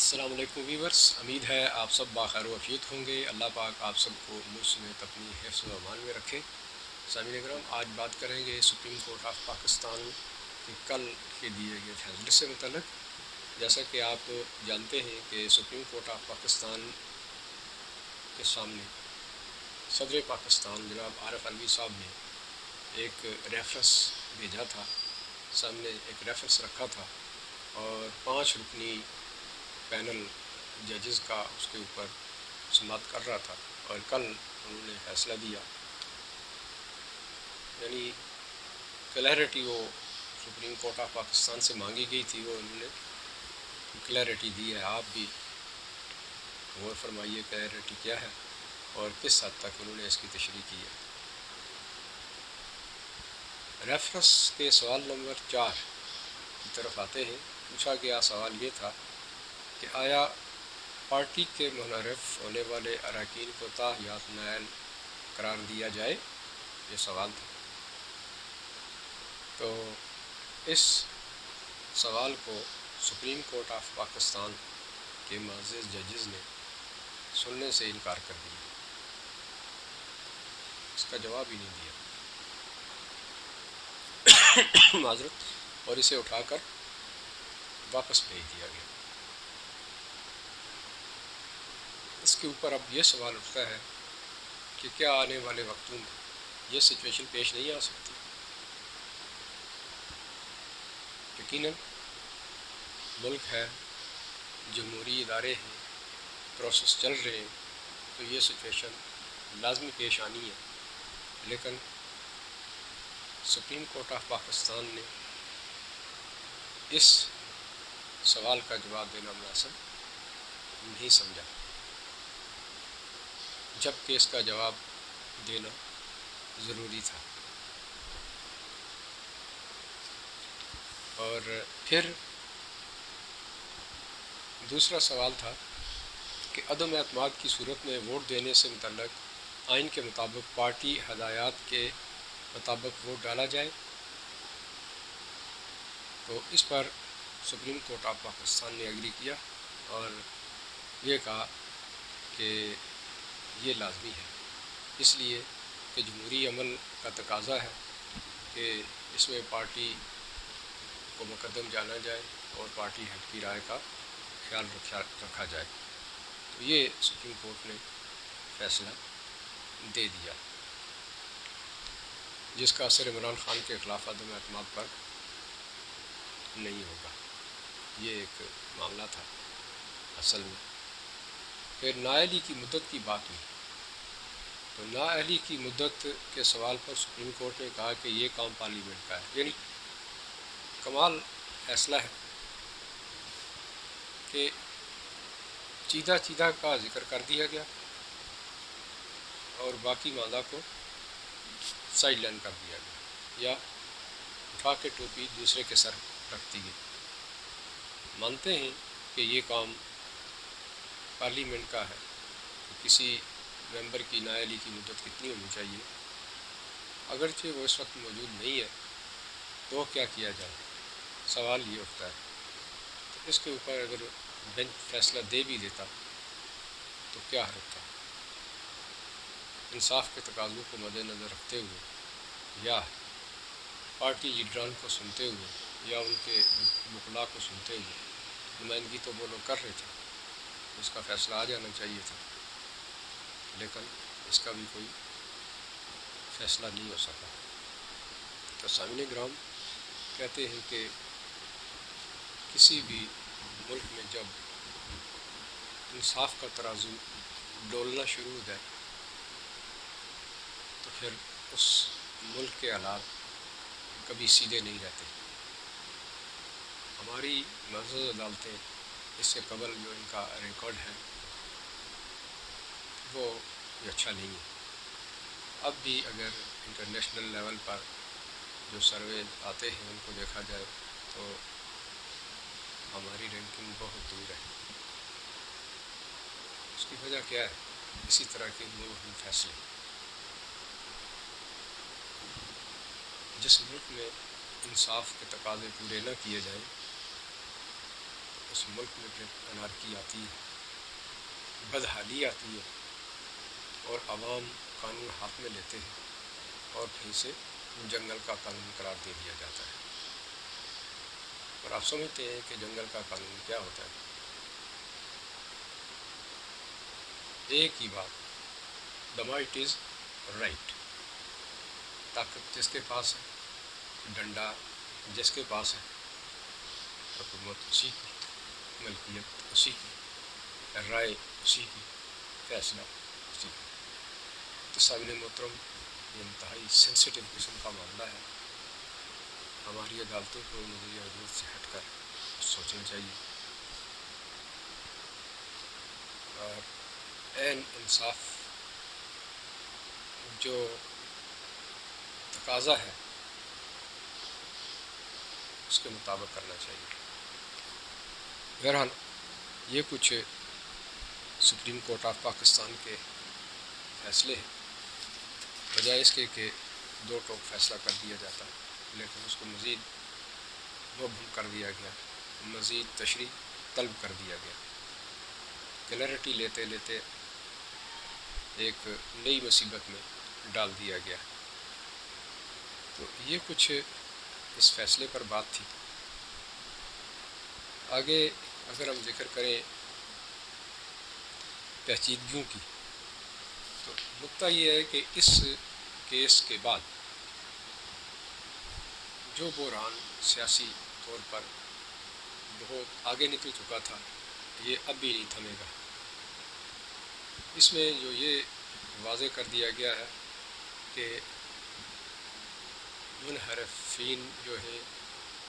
السلام علیکم ویورس، امید ہے آپ سب باخیر و عافیت ہوں گے۔ اللہ پاک آپ سب کو امور سمیت اپنی حفظ و امان میں رکھے۔ سامعین اکرام، آج بات کریں گے سپریم کورٹ آف پاکستان کے کل کے دیے گئے فیصلے سے متعلق۔ جیسا کہ آپ جانتے ہیں کہ سپریم کورٹ آف پاکستان کے سامنے صدر پاکستان جناب عارف علوی صاحب نے ایک ریفرنس بھیجا تھا، سامنے ایک ریفرنس رکھا تھا اور 5 رکنی پینل ججز کا اس کے اوپر سماعت کر رہا تھا، اور کل انہوں نے فیصلہ دیا، یعنی کلیئرٹی وہ سپریم کورٹ آف پاکستان سے مانگی گئی تھی، وہ انہوں نے کلیئرٹی دی ہے۔ آپ بھی غور فرمائیے کلیئرٹی کیا ہے اور کس حد تک انہوں نے اس کی تشریح کی ہے۔ ریفرنس کے سوال نمبر 4 کی طرف آتے ہیں۔ پوچھا گیا سوال یہ تھا کہ آیا پارٹی کے منحرف ہونے والے اراکین کو تاحیات نائل قرار دیا جائے؟ یہ سوال تھا۔ تو اس سوال کو سپریم کورٹ آف پاکستان کے معزز ججز نے سننے سے انکار کر دیا، اس کا جواب ہی نہیں دیا معذرت، اور اسے اٹھا کر واپس بھیج دیا گیا۔ اس کے اوپر اب یہ سوال اٹھتا ہے کہ کیا آنے والے وقتوں میں یہ سچویشن پیش نہیں آ سکتی؟ یقیناً ملک ہے، جمہوری ادارے ہیں، پروسیس چل رہے ہیں، تو یہ سچویشن لازمی پیش آنی ہے، لیکن سپریم کورٹ آف پاکستان نے اس سوال کا جواب دینا مناسب نہیں سمجھا، جبکہ اس کا جواب دینا ضروری تھا۔ اور پھر دوسرا سوال تھا کہ عدم اعتماد کی صورت میں ووٹ دینے سے متعلق آئین کے مطابق پارٹی ہدایات کے مطابق ووٹ ڈالا جائے۔ تو اس پر سپریم کورٹ آف پاکستان نے ایگری کیا اور یہ کہا کہ یہ لازمی ہے، اس لیے کہ جمہوری عمل کا تقاضا ہے کہ اس میں پارٹی کو مقدم جانا جائے اور پارٹی ہیڈ کی رائے کا خیال رکھا جائے۔ تو یہ سپریم کورٹ نے فیصلہ دے دیا، جس کا اثر عمران خان کے خلاف عدم اعتماد پر نہیں ہوگا۔ یہ ایک معاملہ تھا اصل میں۔ پھر نااہلی کی مدت کی بات ہوئی، تو نااہلی کی مدت کے سوال پر سپریم کورٹ نے کہا کہ یہ کام پارلیمنٹ کا ہے، یعنی کمال فیصلہ ہے کہ چیدہ کا ذکر کر دیا گیا اور باقی مادہ کو سائڈ لائن کر دیا گیا، یا اٹھا کے ٹوپی دوسرے کے سر رکھ دی گئی۔ مانتے ہیں کہ یہ کام پارلیمنٹ کا ہے، کسی ممبر کی نااہلی کی مدت کتنی ہونی چاہیے، اگرچہ وہ اس وقت موجود نہیں ہے تو کیا کیا جائے، سوال یہ اٹھتا ہے۔ تو اس کے اوپر اگر بینچ فیصلہ دے بھی دیتا تو کیا حرج تھا؟ انصاف کے تقاضوں کو مد نظر رکھتے ہوئے، یا پارٹی لیڈران کو سنتے ہوئے، یا ان کے وکلاء کو سنتے ہوئے، نمائندگی تو وہ لوگ کر رہے تھے، اس کا فیصلہ آ جانا چاہیے تھا، لیکن اس کا بھی کوئی فیصلہ نہیں ہو سکا۔ تو سامعین کرام، کہتے ہیں کہ کسی بھی ملک میں جب انصاف کا ترازو ڈولنا شروع ہو جائے تو پھر اس ملک کے حالات کبھی سیدھے نہیں رہتے۔ ہماری معزز عدالتیں اس سے قبل جو ان کا ریکارڈ ہے وہ اچھا نہیں ہے۔ اب بھی اگر انٹرنیشنل لیول پر جو سروے آتے ہیں ان کو دیکھا جائے تو ہماری رینکنگ بہت دور ہے۔ اس کی وجہ کیا ہے؟ اسی طرح کے ملک فیصلے۔ جس ملک میں انصاف کے تقاضے پورے نہ کیے جائیں اس ملک میں پھر انارکی آتی ہے، بدحالی آتی ہے، اور عوام قانون ہاتھ میں لیتے ہیں اور پھر اسے جنگل کا قانون قرار دے دیا جاتا ہے۔ اور آپ سمجھتے ہیں کہ جنگل کا قانون کیا ہوتا ہے؟ ایک ہی بات، دا مائٹ از رائٹ، طاقت جس کے پاس ہے، ڈنڈا جس کے پاس ہے، حکومت اسی کی، ملکیت اسی کی، رائے اسی کی، فیصلہ اسی کی۔ تو سامعین محترم، یہ انتہائی سینسیٹیو قسم کا معاملہ ہے، ہماری عدالتوں کو نظریہ حدود سے ہٹ کر سوچنا چاہیے اور عین انصاف جو تقاضا ہے اس کے مطابق کرنا چاہیے۔ بہرحال یہ کچھ سپریم کورٹ آف پاکستان کے فیصلے ہیں، بجائے اس کے کہ دو ٹوک فیصلہ کر دیا جاتا ہے، لیکن اس کو مزید مبہم کر دیا گیا، مزید تشریح طلب کر دیا گیا، کلیئرٹی لیتے لیتے ایک نئی مصیبت میں ڈال دیا گیا۔ تو یہ کچھ اس فیصلے پر بات تھی۔ آگے اگر ہم ذکر کریں پیچیدگیوں کی، تو نقطہ یہ ہے کہ اس کیس کے بعد جو بحران سیاسی طور پر بہت آگے نکل چکا تھا، یہ اب بھی نہیں تھمے گا۔ اس میں جو یہ واضح کر دیا گیا ہے کہ منحرفین جو ہے